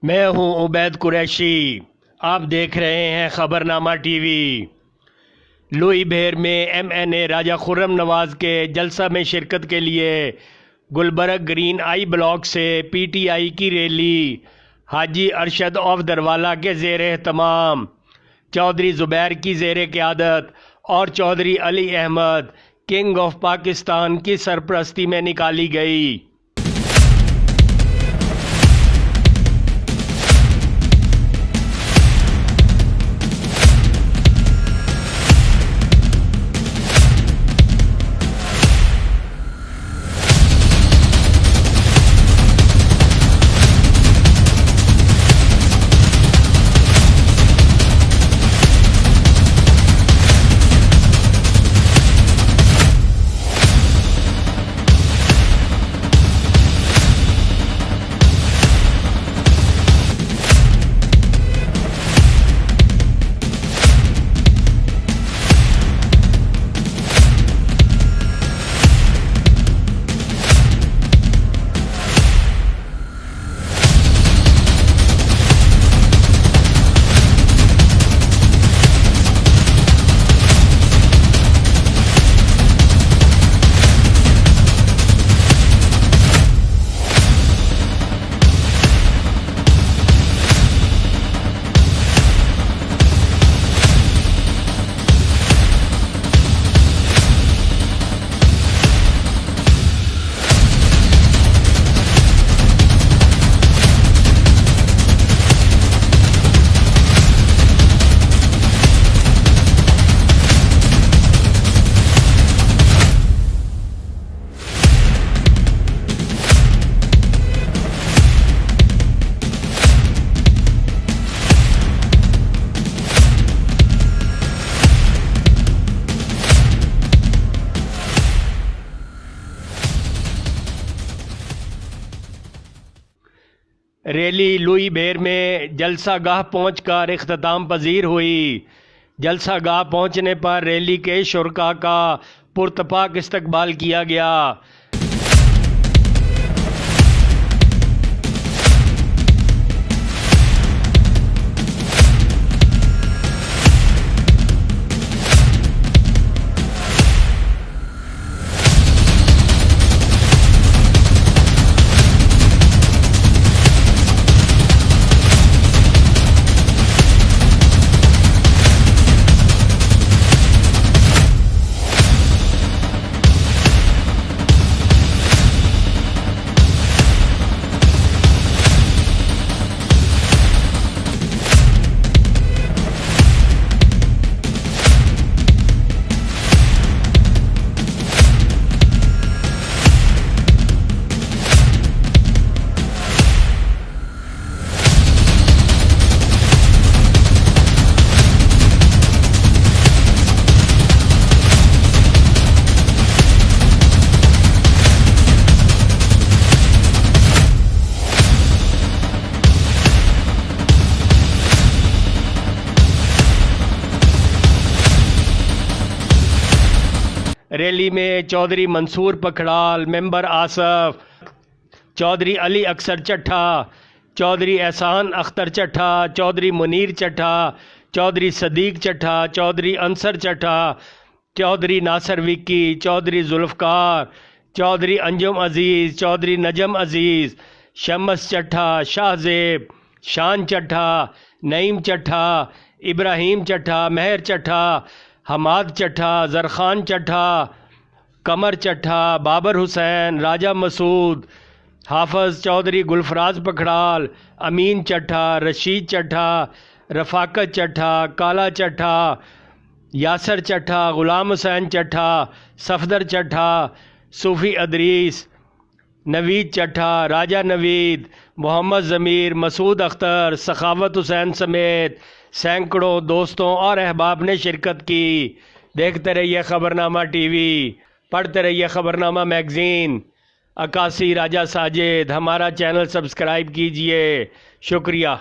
मैं हूं उबैद कुरैशी। आप देख रहे हैं खबरनामा टीवी। लुई भेर में एमएनए राजा खुर्रम नवाज के जलसा में शिरकत के लिए गुलबर्ग ग्रीन आई ब्लॉक से पीटीआई की रैली हाजी अरशद ऑफ दरवाला के ज़ेर एहतमाम, चौधरी ज़ुबैर की ज़ेर क़यादत और चौधरी अली अहमद किंग ऑफ पाकिस्तान की सरपरस्ती में निकाली गई। रैली लुई भेर में जलसा गाह पहुंचकर इख्तिताम पजीर हुई। जलसा गाह पहुंचने पर रैली के शुरका का पुरतपाक इस्तकबाल किया गया। रैली में चौधरी मंसूर पखड़ाल, मेंबर आसफ, चौधरी अली अक्सर चट्ठा, चौधरी एहसान अख्तर चट्ठा, चौधरी मुनीर चट्ठा, चौधरी सदीक चट्ठा, चौधरी अंसर चट्ठा, चौधरी नासर विक्की, चौधरी जुल्फ़कार, चौधरी अंजुम अज़ीज़, चौधरी नजम अज़ीज़, शमस चट्ठा, शाहजेब, शान चट्ठा, नईम चट्ठा, इब्राहिम चट्ठा, महर चट्ठा, हमाद चट्ठा, ज़रखान चट्ठा, कमर चट्ठा, बाबर हुसैन, राजा मसूद, हाफज चौधरी गुलफराज पखड़ाल, अमीन चट्ठा, रशीद चट्ठा, रफाकत चट्ठा, काला चट्ठा, यासर चट्ठा, गुलाम हुसैन चट्ठा, सफदर चट्ठा, सूफ़ी अदरीस, नवीद चट्ठा, राजा नवीद, मोहम्मद ज़मीर, मसूद अख्तर, सखावत हुसैन समेत सैकड़ों दोस्तों और अहबाब ने शिरकत की। देखते रहिए खबरनामा टीवी, पढ़ते रहिए खबरनामा मैगज़ीन। अकासी राजा साजिद, हमारा चैनल सब्सक्राइब कीजिए। शुक्रिया।